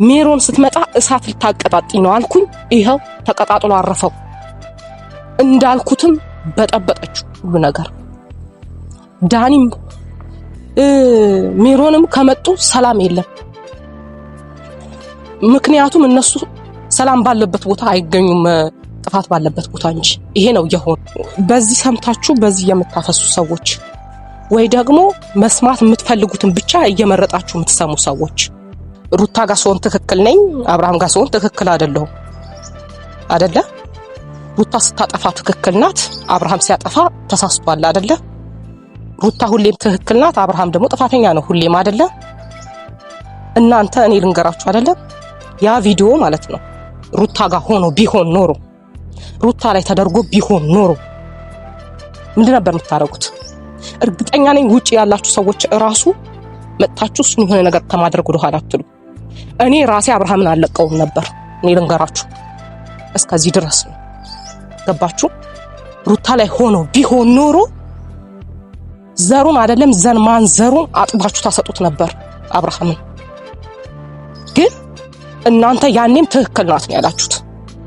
ሜሮን ስትመጣ እሳት ልታቀጣጥኝ ነው አልኩኝ። ይሄው ተቀጣጥሎ አረፈው። እንዳልኩትም በጠበጠችው ሁሉ ነገር። ዳኒም ሜሮንም ከመጡ ሰላም የለም። ምክንያቱም እነሱ ሰላም ባለበት ቦታ አይገኙም፣ ጥፋት ባለበት ቦታ እንጂ። ይሄ ነው የሆነ። በዚህ ሰምታችሁ በዚህ የምታፈሱ ሰዎች ወይ ደግሞ መስማት የምትፈልጉትን ብቻ እየመረጣችሁ የምትሰሙ ሰዎች ሩታ ጋር ሰውን ትክክል ነኝ፣ አብርሃም ጋር ሰውን ትክክል አይደለሁም አይደለ? ሩታ ስታጠፋ ትክክል ናት፣ አብርሃም ሲያጠፋ ተሳስቷል አይደለ? ሩታ ሁሌም ትክክል ናት፣ አብርሃም ደግሞ ጥፋተኛ ነው ሁሌም አይደለ? እናንተ እኔ ልንገራችሁ አይደለ? ያ ቪዲዮ ማለት ነው ሩታ ጋር ሆኖ ቢሆን ኖሮ ሩታ ላይ ተደርጎ ቢሆን ኖሮ ምንድን ነበር የምታረጉት? እርግጠኛ ነኝ ውጪ ያላችሁ ሰዎች እራሱ መጣችሁ እሱን የሆነ ነገር ከማድረግ ወደ ኋላ አትሉ። እኔ ራሴ አብርሃምን አለቀውም ነበር። እኔ ልንገራችሁ እስከዚህ ድረስ ነው። ገባችሁ? ሩታ ላይ ሆኖ ቢሆን ኖሮ ዘሩን አይደለም ዘንማን ዘሩን አጥባችሁ ታሰጡት ነበር አብርሃምን። ግን እናንተ ያኔም ትክክል ናት ነው ያላችሁት።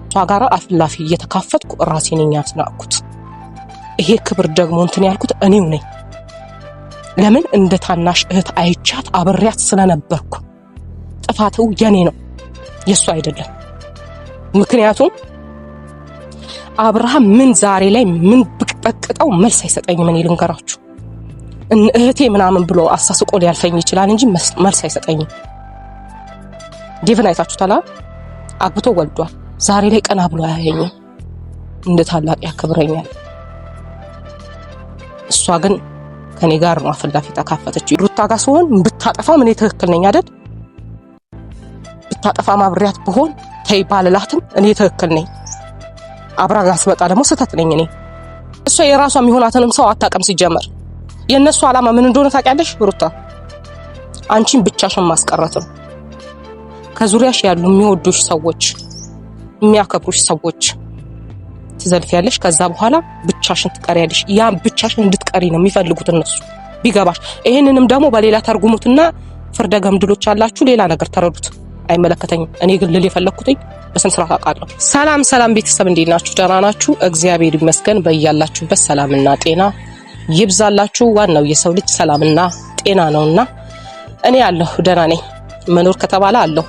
እሷ ጋር አፍላፊ እየተካፈትኩ ራሴ ነኝ ያስናቅኩት። ይሄ ክብር ደግሞ እንትን ያልኩት እኔው ነኝ። ለምን እንደ ታናሽ እህት አይቻት አብሬያት ስለነበርኩ። ጥፋቱ የኔ ነው የሱ አይደለም። ምክንያቱም አብርሃም ምን ዛሬ ላይ ምን ብቅጠቅጠው መልስ አይሰጠኝም። እኔ ልንገራችሁ እህቴ ምናምን ብሎ አሳስቆ ሊያልፈኝ ይችላል እንጂ መልስ አይሰጠኝም። ዴቭን አይታችሁታል? አግብቶ ወልዷል። ዛሬ ላይ ቀና ብሎ አያየኝም። እንደ ታላቅ ያከብረኛል። እሷ ግን ከኔ ጋር ነው አፍላፊ ተካፈተች። ሩታ ጋር ሲሆን ብታጠፋ ምን ትክክል ነኝ አይደል? ብታጠፋ ማብሪያት ብሆን ተይ ባልላትም እኔ ትክክል ነኝ። አብራ ጋር ስመጣ ደግሞ ስህተት ነኝ እኔ። እሷ የራሷ የሚሆናትንም ሰው አታውቅም ሲጀመር። የነሱ ዓላማ ምን እንደሆነ ታውቂያለሽ ሩታ? አንቺን ብቻሽን ማስቀረት ነው። ከዙሪያሽ ያሉ የሚወዱሽ ሰዎች፣ የሚያከብሩሽ ሰዎች ትዘልፊያለሽ። ከዛ በኋላ ብቻሽን ትቀሪያለሽ። ያ ብቻሽን እንድትቀሪ ነው የሚፈልጉት እነሱ ቢገባሽ። ይሄንንም ደግሞ በሌላ ተርጉሙትና ፍርደ ገምድሎች አላችሁ ሌላ ነገር ተረዱት። አይመለከተኝም። እኔ ግን ልል የፈለኩትኝ በስነ ስርዓት አውቃለሁ። ሰላም ቤተሰብ እንዴት ናችሁ? ደህና ናችሁ? እግዚአብሔር ይመስገን። በእያላችሁበት ሰላምና ጤና ይብዛላችሁ። ዋናው የሰው ልጅ ሰላምና ጤና ነውና እኔ አለሁ ደህና ነኝ። መኖር ከተባለ አለሁ።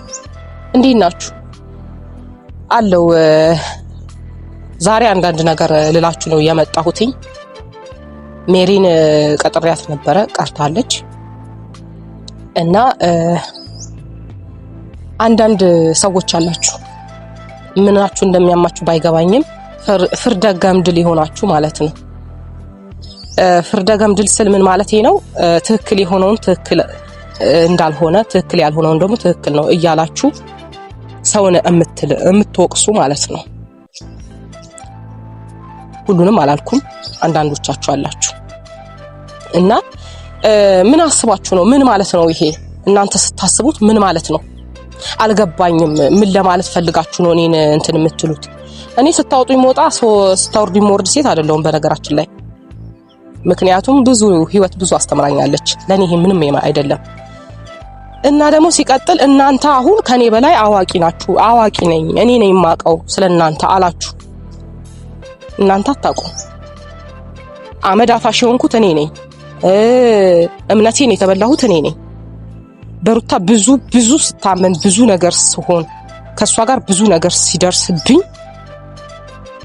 እንዴት ናችሁ? አለሁ። ዛሬ አንዳንድ ነገር ልላችሁ ነው የመጣሁትኝ። ሜሪን ቀጥሪያት ነበረ ቀርታለች እና አንዳንድ ሰዎች አላችሁ ምናችሁ እንደሚያማችሁ ባይገባኝም ፍርደ ገምድል ይሆናችሁ ማለት ነው። ፍርደ ገምድል ስል ምን ማለት ነው? ትክክል የሆነውን ትክክል እንዳልሆነ ትክክል ያልሆነውን ደግሞ ትክክል ነው እያላችሁ ሰውን የምትወቅሱ ማለት ነው። ሁሉንም አላልኩም፣ አንዳንዶቻችሁ አላችሁ እና ምን አስባችሁ ነው? ምን ማለት ነው ይሄ? እናንተ ስታስቡት ምን ማለት ነው አልገባኝም። ምን ለማለት ፈልጋችሁ ነው እኔን እንትን የምትሉት? እኔ ስታወጡኝ ሞጣ ስታወርዱኝ ሞርድ ሴት አይደለሁም በነገራችን ላይ። ምክንያቱም ብዙ ህይወት ብዙ አስተምራኛለች። ለኔ ይሄ ምንም አይደለም። እና ደግሞ ሲቀጥል እናንተ አሁን ከኔ በላይ አዋቂ ናችሁ። አዋቂ ነኝ እኔ ነኝ የማውቀው ስለናንተ አላችሁ። እናንተ አታውቁም። አመድ አፋሽ የሆንኩት እኔ ነኝ። እምነቴን የተበላሁት እኔ ነኝ። በሩታ ብዙ ስታመን ብዙ ነገር ሲሆን ከሷ ጋር ብዙ ነገር ሲደርስብኝ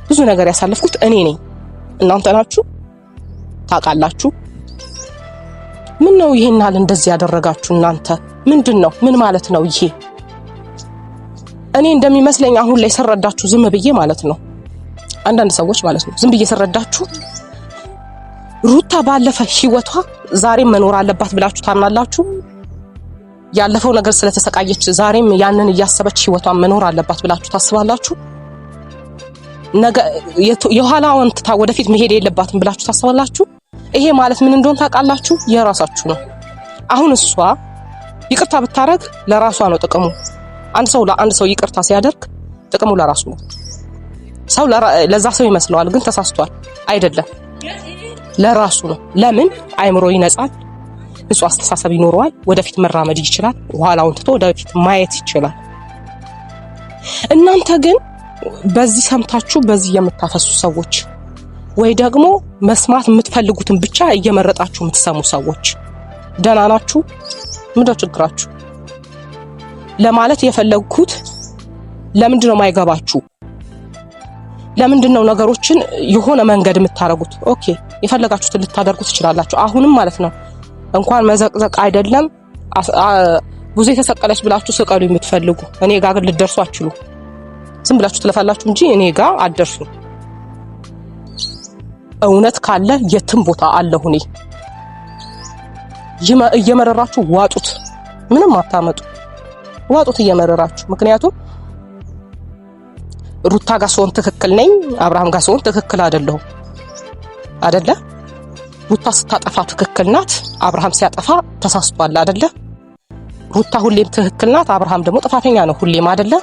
ብዙ ነገር ያሳለፍኩት እኔ ነኝ። እናንተ ናችሁ ታውቃላችሁ። ምን ነው ይሄናል እንደዚህ ያደረጋችሁ እናንተ? ምንድነው? ምን ማለት ነው ይሄ? እኔ እንደሚመስለኝ አሁን ላይ ሰረዳችሁ ዝም ብዬ ማለት ነው። አንዳንድ ሰዎች ማለት ነው ዝም ብዬ ሰረዳችሁ ሩታ ባለፈ ህይወቷ ዛሬም መኖር አለባት ብላችሁ ታምናላችሁ? ያለፈው ነገር ስለተሰቃየች ዛሬም ያንን እያሰበች ህይወቷን መኖር አለባት ብላችሁ ታስባላችሁ? ነገ የኋላውን ትታ ወደፊት መሄድ የለባትም ብላችሁ ታስባላችሁ? ይሄ ማለት ምን እንደሆነ ታውቃላችሁ? የራሳችሁ ነው። አሁን እሷ ይቅርታ ብታረግ ለራሷ ነው ጥቅሙ። ለአንድ ሰው ይቅርታ ሲያደርግ ጥቅሙ ለራሱ ነው። ሰው ለዛ ሰው ይመስለዋል፣ ግን ተሳስቷል። አይደለም፣ ለራሱ ነው። ለምን? አይምሮ ይነጻል፣ ንጹህ አስተሳሰብ ይኖረዋል፣ ወደፊት መራመድ ይችላል፣ ኋላውን ትቶ ወደፊት ማየት ይችላል። እናንተ ግን በዚህ ሰምታችሁ በዚህ የምታፈሱ ሰዎች ወይ ደግሞ መስማት የምትፈልጉትን ብቻ እየመረጣችሁ የምትሰሙ ሰዎች ደህና ናችሁ? ምንድነው ችግራችሁ? ለማለት የፈለግኩት ለምንድነው ማይገባችሁ? ለምንድነው ነገሮችን የሆነ መንገድ የምታረጉት? ኦኬ የፈለጋችሁትን ልታደርጉ ትችላላችሁ። አሁንም ማለት ነው እንኳን መዘቅዘቅ አይደለም ብዙ የተሰቀለች ብላችሁ ስቀሉ የምትፈልጉ እኔ ጋር ግን ልደርሱ አትችሉ። ዝም ብላችሁ ትለፋላችሁ እንጂ እኔ ጋር አትደርሱ። እውነት ካለ የትም ቦታ አለሁ እኔ። እየመረራችሁ ዋጡት፣ ምንም አታመጡ። ዋጡት እየመረራችሁ። ምክንያቱም ሩታ ጋር ስሆን ትክክል ነኝ፣ አብርሃም ጋር ስሆን ትክክል አይደለሁም። አይደለ? ሩታ ስታጠፋ ትክክል ናት፣ አብርሃም ሲያጠፋ ተሳስቷል። አይደለ? ሩታ ሁሌም ትክክል ናት፣ አብርሃም ደግሞ ጥፋተኛ ነው ሁሌም። አይደለ?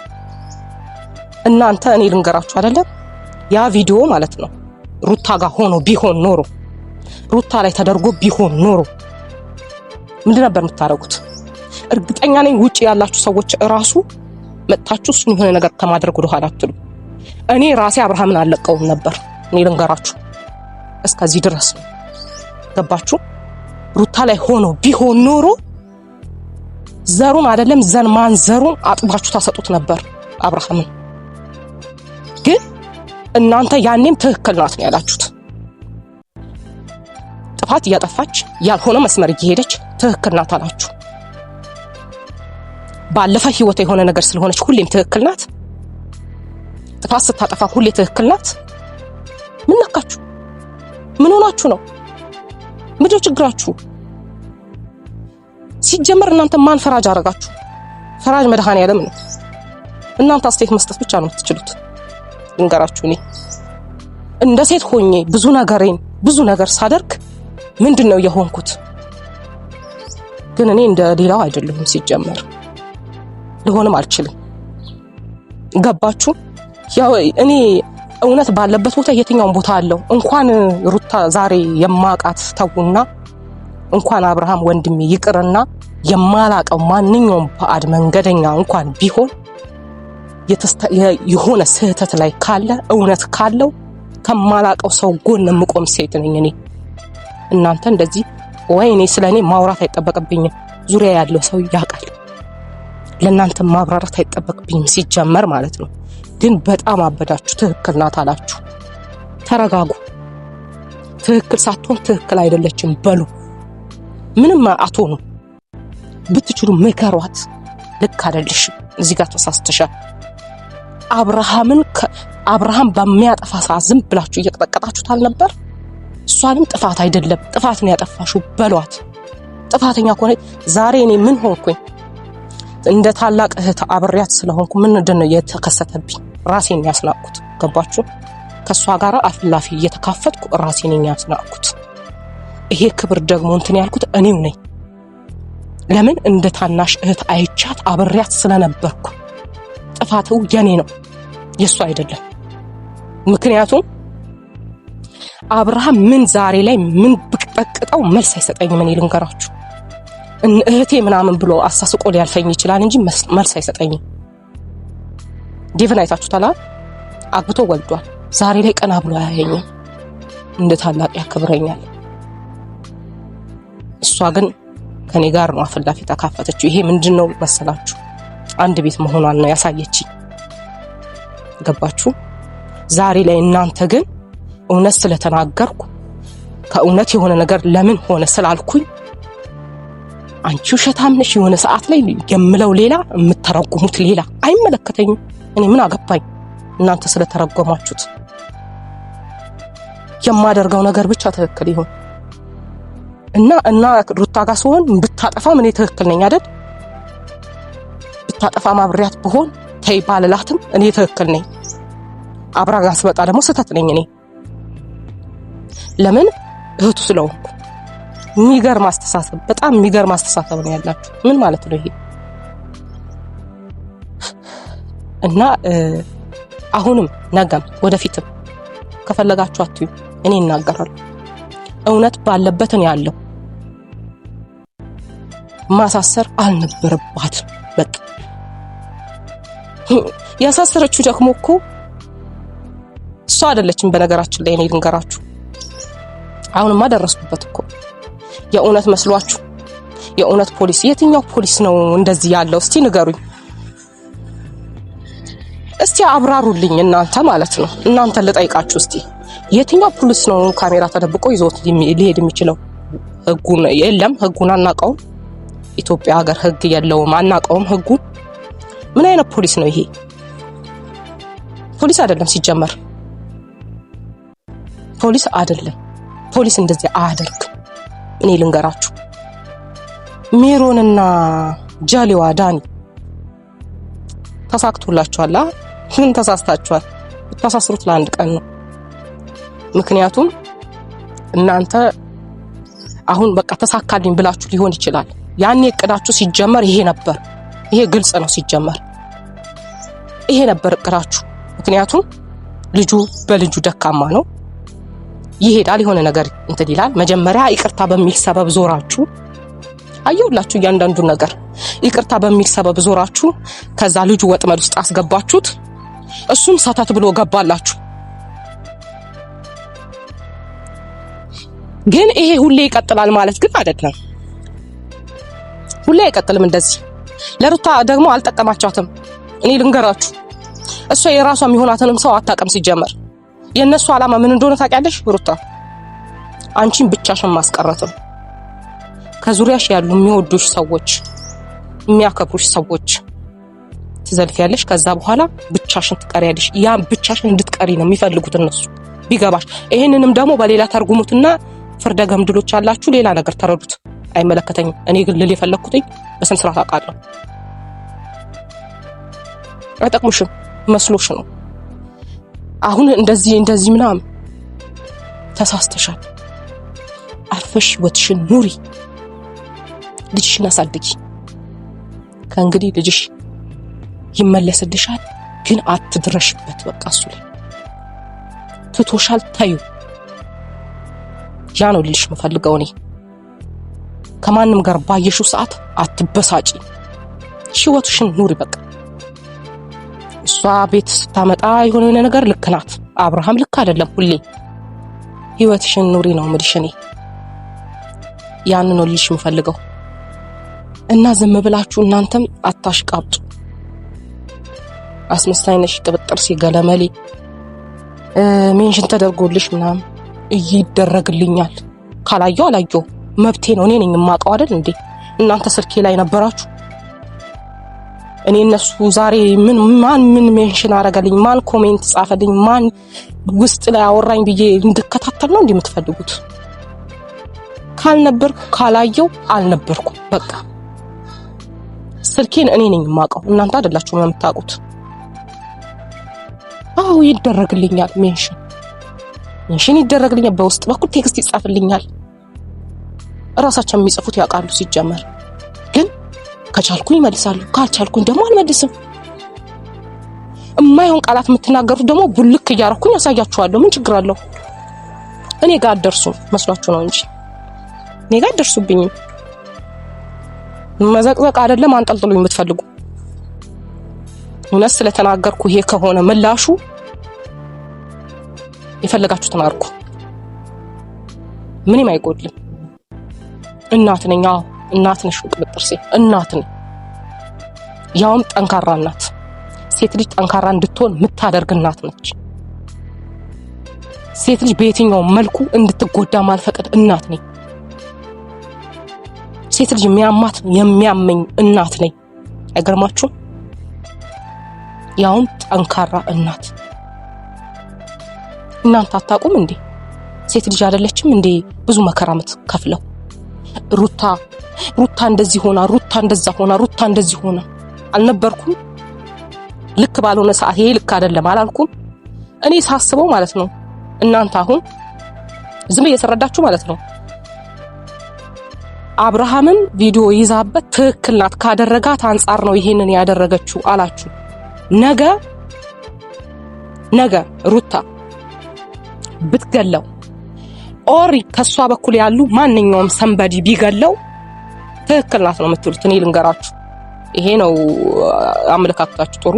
እናንተ እኔ ልንገራችሁ አይደለ? ያ ቪዲዮ ማለት ነው ሩታ ጋር ሆኖ ቢሆን ኖሮ ሩታ ላይ ተደርጎ ቢሆን ኖሮ ምንድን ነበር የምታረጉት? እርግጠኛ ነኝ ውጪ ያላችሁ ሰዎች እራሱ መጣችሁ እሱን የሆነ ነገር ከማድረግ ወደ ኋላ አትሉ። እኔ ራሴ አብርሃምን አለቀውም ነበር። እኔ ልንገራችሁ እስከዚህ ድረስ ነው። ገባችሁ? ሩታ ላይ ሆኖ ቢሆን ኖሮ ዘሩን አይደለም ዘን ማን ዘሩን አጥባችሁ ታሰጡት ነበር አብርሃምን። ግን እናንተ ያኔም ትክክል ናት ነው ያላችሁት። ጥፋት እያጠፋች ያልሆነ መስመር እየሄደች ትክክል ናት አላችሁ። ባለፈ ህይወት የሆነ ነገር ስለሆነች ሁሌም ትክክል ናት። ጥፋት ስታጠፋ ሁሌ ትክክል ናት። ምን ነካችሁ? ምን ሆናችሁ ነው? ምንድነው ችግራችሁ? ሲጀመር እናንተ ማን ፈራጅ አረጋችሁ? ፈራጅ መድኃኔዓለም ነው። እናንተ አስተያየት መስጠት ብቻ ነው የምትችሉት። ልንገራችሁ እኔ እንደ ሴት ሆኜ ብዙ ነገር ሳደርግ ምንድነው የሆንኩት? ግን እኔ እንደ ሌላው አይደለሁም። ሲጀመር ልሆንም አልችልም። ገባችሁ? ያው እኔ እውነት ባለበት ቦታ የትኛውን ቦታ አለው። እንኳን ሩታ ዛሬ የማቃት ተውና እንኳን አብርሃም ወንድሜ ይቅርና የማላቀው ማንኛውም ባዕድ መንገደኛ እንኳን ቢሆን የሆነ ስህተት ላይ ካለ እውነት ካለው ከማላቀው ሰው ጎን የምቆም ሴት ነኝ እኔ። እናንተ እንደዚህ ወይ እኔ ስለኔ ማውራት አይጠበቅብኝም። ዙሪያ ያለው ሰው ያውቃል። ለእናንተ ማብራራት አይጠበቅብኝም ሲጀመር ማለት ነው። ግን በጣም አበዳችሁ። ትክክል ናት አላችሁ። ተረጋጉ። ትክክል ሳትሆን ትክክል አይደለችም በሉ። ምንም አትሆኑ። ብትችሉ ምከሯት። ልክ አይደለሽም፣ እዚህ ጋር ተሳስተሻል። አብርሃም በሚያጠፋ ሰዓት ዝም ብላችሁ እየቀጠቀጣችሁት አልነበር? እሷንም ጥፋት አይደለም ጥፋት ነው ያጠፋሽው በሏት። ጥፋተኛ ከሆነ ዛሬ እኔ ምን ሆንኩኝ? እንደ ታላቅ እህት አብሬያት ስለሆንኩ ምንድነው የተከሰተብኝ? ራሴን ያስናቅኩት። ገባችሁ? ከሷ ጋር አፍላፊ እየተካፈትኩ ራሴን ያስናቅኩት። ይሄ ክብር ደግሞ እንትን ያልኩት እኔው ነኝ። ለምን? እንደ ታናሽ እህት አይቻት አብሬያት ስለነበርኩ። ጥፋቱ የኔ ነው የሱ አይደለም። ምክንያቱም አብርሃም ምን ዛሬ ላይ ምን ብቅጠቅጠው መልስ አይሰጠኝም። እኔ ልንገራችሁ እህቴ ምናምን ብሎ አሳስቆ ሊያልፈኝ ይችላል እንጂ መልስ አይሰጠኝም። ዴቭን አይታችሁታል? አግብቶ ወልዷል። ዛሬ ላይ ቀና ብሎ አያየኝም። እንደ ታላቅ ያከብረኛል። እሷ ግን ከኔ ጋር ነው አፍላፊ ተካፈተችው። ይሄ ምንድነው መሰላችሁ? አንድ ቤት መሆኗን ነው ያሳየችኝ። ገባችሁ? ዛሬ ላይ እናንተ ግን እውነት ስለተናገርኩ ከእውነት የሆነ ነገር ለምን ሆነ ስላልኩኝ አንቺ ውሸታም ነሽ የሆነ ሰዓት ላይ የምለው ሌላ የምተረጉሙት ሌላ። አይመለከተኝም። እኔ ምን አገባኝ እናንተ ስለተረጎማችሁት። የማደርገው ነገር ብቻ ትክክል ይሁን እና ሩታ ጋር ስሆን ብታጠፋም እኔ ትክክል ነኝ አይደል? ብታጠፋ ማብሪያት ብሆን ተይ ባልላትም እኔ ትክክል ነኝ። አብራ ጋር ስመጣ ደግሞ ስህተት ነኝ እኔ። ለምን? እህቱ ስለሆንኩ። የሚገርም አስተሳሰብ፣ በጣም የሚገርም አስተሳሰብ ነው ያላችሁ። ምን ማለት ነው ይሄ? እና አሁንም ነገም ወደፊትም ከፈለጋችሁ አትዩ፣ እኔ እናገራለሁ። እውነት ባለበት ነው ያለው። ማሳሰር አልነበረባትም። በቃ ያሳሰረችው ደግሞ እኮ እሷ አይደለችም። በነገራችን ላይ እኔ ልንገራችሁ፣ አሁንማ ደረስኩበት እኮ። የእውነት መስሏችሁ? የእውነት ፖሊስ? የትኛው ፖሊስ ነው እንደዚህ ያለው? እስቲ ንገሩኝ፣ እስቲ አብራሩልኝ እናንተ ማለት ነው። እናንተ ልጠይቃችሁ እስቲ፣ የትኛው ፖሊስ ነው ካሜራ ተደብቆ ይዞት ሊሄድ የሚችለው? ህጉን የለም፣ ህጉን አናውቀውም። ኢትዮጵያ ሀገር ህግ የለውም፣ አናውቀውም ህጉን። ምን አይነት ፖሊስ ነው ይሄ? ፖሊስ አይደለም ሲጀመር፣ ፖሊስ አይደለም። ፖሊስ እንደዚህ አያደርግም። እኔ ልንገራችሁ፣ ሜሮንና ጃሊዋ ዳኒ ተሳክቶላችኋል። ምን ተሳስታችኋል? ብታሳስሩት ለአንድ ቀን ነው። ምክንያቱም እናንተ አሁን በቃ ተሳካልኝ ብላችሁ ሊሆን ይችላል። ያኔ እቅዳችሁ ሲጀመር ይሄ ነበር። ይሄ ግልጽ ነው። ሲጀመር ይሄ ነበር እቅዳችሁ። ምክንያቱም ልጁ በልጁ ደካማ ነው፣ ይሄዳል፣ የሆነ ነገር እንትን ይላል። መጀመሪያ ይቅርታ በሚል ሰበብ ዞራችሁ፣ አየሁላችሁ እያንዳንዱ ነገር። ይቅርታ በሚል ሰበብ ዞራችሁ፣ ከዛ ልጁ ወጥመድ ውስጥ አስገባችሁት። እሱም ሰተት ብሎ ገባላችሁ። ግን ይሄ ሁሌ ይቀጥላል ማለት ግን አይደለም። ሁሌ አይቀጥልም እንደዚህ። ለሩታ ደግሞ አልጠቀማቻትም። እኔ ልንገራችሁ፣ እሷ የራሷ የሚሆናትንም ሰው አታውቅም። ሲጀመር የነሱ ዓላማ ምን እንደሆነ ታውቂያለሽ ሩታ? አንቺን ብቻሽን ማስቀረትም። ከዙሪያሽ ያሉ የሚወዱሽ ሰዎች፣ የሚያከብሩሽ ሰዎች ትዘልፊያለሽ። ከዛ በኋላ ብቻሽን ትቀሪያለሽ። ያ ብቻሽን እንድትቀሪ ነው የሚፈልጉት እነሱ፣ ቢገባሽ። ይሄንንም ደግሞ በሌላ ተርጉሙትና ፍርደ ገምድሎች አላችሁ፣ ሌላ ነገር ተረዱት። አይመለከተኝም። እኔ ግን ልል የፈለኩትኝ በስነ ስርዓት አውቃለሁ። አይጠቅሙሽም መስሎሽ ነው። አሁን እንደዚህ ምናምን ተሳስተሻል። አርፈሽ ወትሽን ኑሪ፣ ልጅሽን አሳድጊ። ከእንግዲህ ልጅሽ ይመለስልሻል፣ ግን አትድረሽበት። በቃ እሱ ላይ ትቶሻል፣ ታዩ። ያ ነው ልልሽ የምፈልገው እኔ። ከማንም ጋር ባየሽው ሰዓት አትበሳጪ፣ ህይወትሽን ኑሪ በቃ። እሷ ቤት ስታመጣ የሆነ ነገር ልክ ናት፣ አብርሃም ልክ አይደለም። ሁሌ ህይወትሽን ኑሪ ነው የምልሽ እኔ። ያን ነው ልልሽ የምፈልገው። እና ዝም ብላችሁ እናንተም አታሽቃብጡ። አስመሳይ ነሽ፣ ቅብጥር ሲገለመሌ ሜንሽን ተደርጎልሽ ምናምን ይደረግልኛል። ካላየው አላየው መብቴ ነው። እኔ ነኝ የማውቀው አይደል እንዴ? እናንተ ስልኬ ላይ ነበራችሁ። እኔ እነሱ ዛሬ ማን ሜንሽን አረጋልኝ፣ ማን ኮሜንት ጻፈልኝ፣ ማን ውስጥ ላይ አወራኝ ብዬ እንድከታተል ነው እንደምትፈልጉት? ካልነበርኩ ካላየው አልነበርኩ በቃ። ስልኬን እኔ ነኝ የማውቀው፣ እናንተ አይደላችሁም የምታውቁት። አዎ ይደረግልኛል፣ ሜንሽን ይደረግልኛል፣ በውስጥ በኩል ቴክስት ይጻፍልኛል። እራሳቸው የሚጽፉት ያውቃሉ። ሲጀመር ግን ከቻልኩኝ ይመልሳሉ፣ ካልቻልኩኝ ደግሞ አልመልስም። የማይሆን ቃላት የምትናገሩት ደግሞ ቡልክ እያረኩኝ ያሳያችኋለሁ። ምን ችግር አለው? እኔ ጋር አትደርሱም መስሏችሁ ነው እንጂ እኔ ጋር አትደርሱብኝም። መዘቅዘቅ አይደለም አንጠልጥሉኝ የምትፈልጉ። እውነት ስለተናገርኩ ይሄ ከሆነ ምላሹ የፈለጋችሁትን አድርጉ፣ ምንም አይጎድልም። እናት ነኝ። አዎ እናት ነሽ። ቅብጥር ሴት እናት ነኝ፣ ያውም ጠንካራ እናት። ሴት ልጅ ጠንካራ እንድትሆን የምታደርግ እናት ነች። ሴት ልጅ በየትኛው መልኩ እንድትጎዳ ማልፈቅድ እናት ነኝ። ሴት ልጅ የሚያማት የሚያመኝ እናት ነኝ። አይገርማችሁም? ያውም ጠንካራ እናት። እናንተ አታውቁም እንዴ? ሴት ልጅ አይደለችም እንዴ ብዙ መከራ የምትከፍለው? ሩታ እንደዚህ ሆና፣ ሩታ እንደዛ ሆና፣ ሩታ እንደዚህ ሆና አልነበርኩም? ልክ ባልሆነ ሰዓት ይሄ ልክ አይደለም አላልኩም? እኔ ሳስበው ማለት ነው። እናንተ አሁን ዝም እየተረዳችሁ ማለት ነው። አብርሃምን ቪዲዮ ይዛበት ትክክል ናት ካደረጋት አንጻር ነው ይሄንን ያደረገችው አላችሁ። ነገ ሩታ ብትገለው ኦሪ ከሷ በኩል ያሉ ማንኛውም ሰንበዲ ቢገለው ትክክል ናት ነው የምትሉት? እኔ ልንገራችሁ፣ ይሄ ነው አመለካከታችሁ ጥሩ።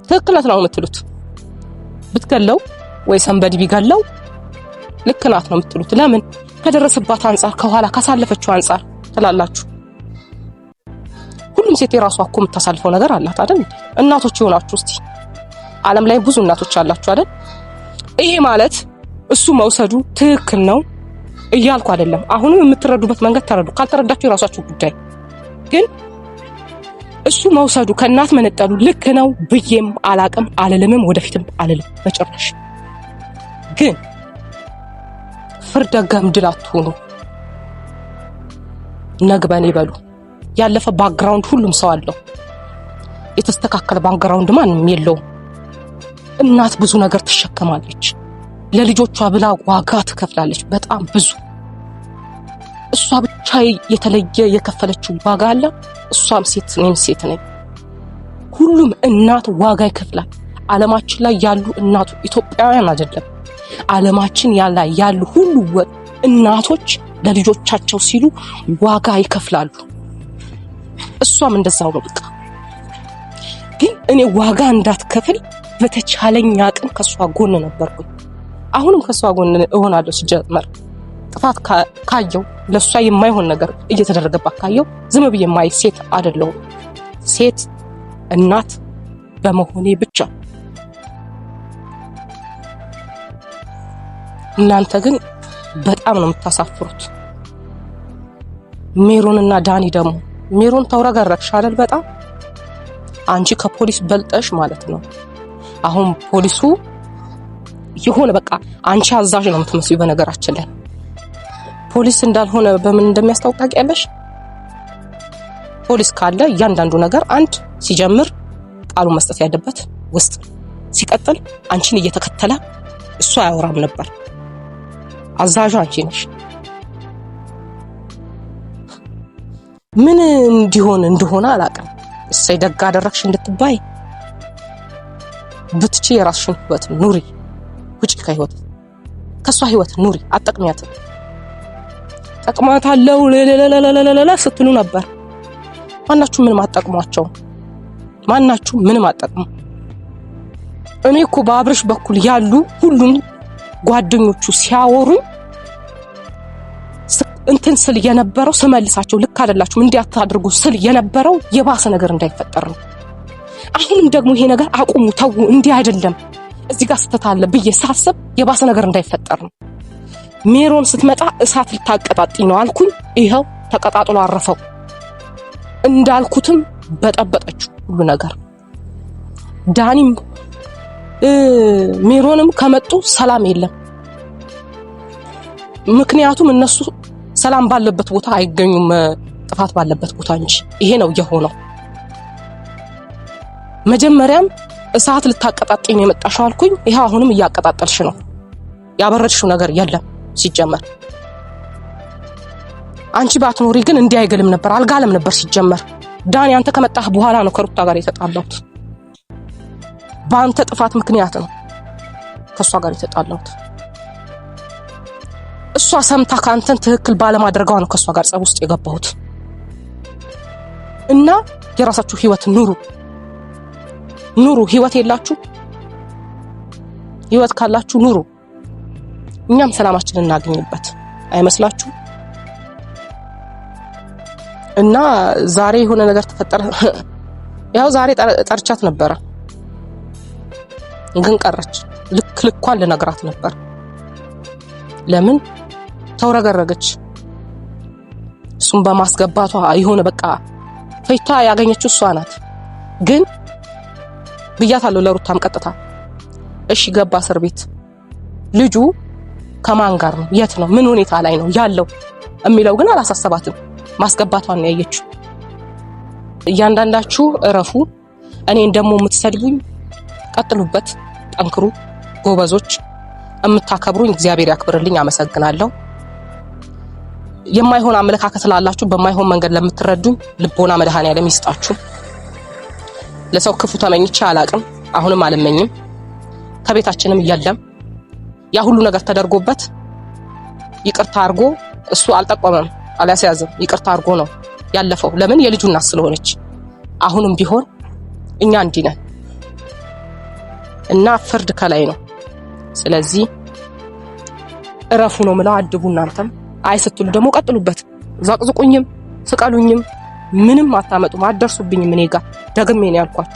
ትክክል ናት ነው የምትሉት። ብትገለው ወይ ሰንበዲ ቢገለው ልክ ናት ነው የምትሉት። ለምን? ከደረሰባት አንፃር ከኋላ ካሳለፈችው አንፃር ትላላችሁ። ሁሉም ሴት የራሷ እኮ የምታሳልፈው ነገር አላት አይደል? እናቶች ይሆናችሁ እስቲ ዓለም ላይ ብዙ እናቶች አላችሁ አይደል? ይሄ ማለት እሱ መውሰዱ ትክክል ነው እያልኩ አይደለም። አሁንም የምትረዱበት መንገድ ተረዱ። ካልተረዳችሁ የራሳችሁ ጉዳይ። ግን እሱ መውሰዱ ከእናት መነጠሉ ልክ ነው ብዬም አላቅም አልልምም፣ ወደፊትም አልልም በጭራሽ። ግን ፍርደ ገምድል አትሆኑ። ነግበኔ በሉ። ያለፈ ባክግራውንድ ሁሉም ሰው አለው። የተስተካከለ ባክግራውንድ ማንም የለውም። እናት ብዙ ነገር ትሸከማለች። ለልጆቿ ብላ ዋጋ ትከፍላለች፣ በጣም ብዙ። እሷ ብቻ የተለየ የከፈለችው ዋጋ አለ። እሷም ሴት ነኝ፣ ሴት ነኝ። ሁሉም እናት ዋጋ ይከፍላል። ዓለማችን ላይ ያሉ እናቱ ኢትዮጵያውያን አይደለም፣ ዓለማችን ላይ ያሉ ሁሉ እናቶች ለልጆቻቸው ሲሉ ዋጋ ይከፍላሉ። እሷም እንደዛው ነው። በቃ ግን እኔ ዋጋ እንዳትከፍል በተቻለኝ አቅም ከሷ ጎን ነበርኩኝ። አሁንም ከሷ ጎን እሆናለሁ። ሲጀመር ጥፋት ካየው ለሷ የማይሆን ነገር እየተደረገባት ካየው ዝም ብዬ የማይ ሴት አይደለሁም። ሴት እናት በመሆኔ ብቻ። እናንተ ግን በጣም ነው የምታሳፍሩት። ሜሮንና ዳኒ ደግሞ ሜሮን ተውረገረግሽ አይደል? በጣም አንቺ ከፖሊስ በልጠሽ ማለት ነው። አሁን ፖሊሱ የሆነ በቃ አንቺ አዛዥ ነው የምትመስዩ። በነገራችን ላይ ፖሊስ እንዳልሆነ በምን እንደሚያስታውቅ ታውቂያለሽ? ፖሊስ ካለ እያንዳንዱ ነገር አንድ ሲጀምር ቃሉ መስጠት ያለበት ውስጥ፣ ሲቀጥል አንቺን እየተከተለ እሱ አያወራም ነበር። አዛዥ አንቺ ነሽ። ምን እንዲሆን እንደሆነ አላውቅም። እሰይ ደግ አደረግሽ እንድትባይ ብትቺ የራስሽን ህይወት ኑሪ። ውጪ ከህይወት ከሷ ህይወት ኑሪ። አጠቅሚያት። ጠቅማታለው ለለለለለለ ስትሉ ነበር። ማናችሁ ምንም አጠቅሟቸው? ማናችሁ ምንም አጠቅሙ? እኔ እኮ በአብርሽ በኩል ያሉ ሁሉም ጓደኞቹ ሲያወሩ እንትን ስል የነበረው ስመልሳቸው ልክ አይደላችሁም እንዲያታድርጉ ስል የነበረው የባሰ ነገር እንዳይፈጠር ነው። አሁንም ደግሞ ይሄ ነገር አቁሙ፣ ተው፣ እንዲህ አይደለም እዚህ ጋር ስተት አለ ብዬ ሳስብ የባሰ ነገር እንዳይፈጠር ነው። ሜሮን ስትመጣ እሳት ልታቀጣጥኝ ነው አልኩኝ። ይኸው ተቀጣጥሎ አረፈው። እንዳልኩትም በጠበጠችው ሁሉ ነገር። ዳኒም ሜሮንም ከመጡ ሰላም የለም። ምክንያቱም እነሱ ሰላም ባለበት ቦታ አይገኙም፣ ጥፋት ባለበት ቦታ እንጂ። ይሄ ነው የሆነው። መጀመሪያም እሳት ልታቀጣጥኝ ነው የመጣሽው አልኩኝ። ይሄ አሁንም እያቀጣጠልሽ ነው። ያበረድሽው ነገር የለም። ሲጀመር አንቺ ባትኖሪ ግን እንዲህ አይገልም ነበር፣ አልጋለም ነበር ሲጀመር። ዳኒ አንተ ከመጣህ በኋላ ነው ከሩታ ጋር የተጣላሁት። በአንተ ጥፋት ምክንያት ነው ከሷ ጋር የተጣላሁት። እሷ ሰምታ ካንተን ትክክል ባለማድረጓ ነው ከሷ ጋር ጸብ ውስጥ የገባሁት። እና የራሳችሁ ህይወት ኑሩ። ህይወት የላችሁ? ህይወት ካላችሁ ኑሩ። እኛም ሰላማችንን እናገኝበት አይመስላችሁ? እና ዛሬ የሆነ ነገር ተፈጠረ። ያው ዛሬ ጠርቻት ነበረ ግን ቀረች። ልኳን ልነግራት ነበር። ለምን ተውረገረገች? እሱን በማስገባቷ የሆነ በቃ ፈይታ ያገኘችው እሷ ናት። ግን ብያታለሁ ለሩታም ቀጥታ እሺ ገባ እስር ቤት። ልጁ ከማን ጋር ነው? የት ነው? ምን ሁኔታ ላይ ነው ያለው የሚለው ግን አላሳሰባትም። ማስገባቷን ነው ያየችው። እያንዳንዳችሁ እረፉ። እኔን ደግሞ የምትሰድቡኝ ቀጥሉበት፣ ጠንክሩ ጎበዞች። የምታከብሩኝ እግዚአብሔር ያክብርልኝ፣ አመሰግናለሁ። የማይሆን አመለካከት ላላችሁ በማይሆን መንገድ ለምትረዱኝ ልቦና መድኃኔዓለም ይስጣችሁ። ለሰው ክፉ ተመኝቼ አላቅም፣ አሁንም አልመኝም። ከቤታችንም የለም ያ ሁሉ ነገር ተደርጎበት ይቅርታ አርጎ እሱ አልጠቆመም አላስያዘም፣ ይቅርታ አርጎ ነው ያለፈው። ለምን? የልጁ እናት ስለሆነች። አሁንም ቢሆን እኛ እንዲህ ነን። እና ፍርድ ከላይ ነው። ስለዚህ እረፉ ነው ምለው። አድቡ እናንተም። አይ ስትሉ ደግሞ ቀጥሉበት። ዘቅዝቁኝም ስቀሉኝም ምንም አታመጡም፣ አትደርሱብኝም እኔ ጋር ደግሜ ነው ያልኳችሁ።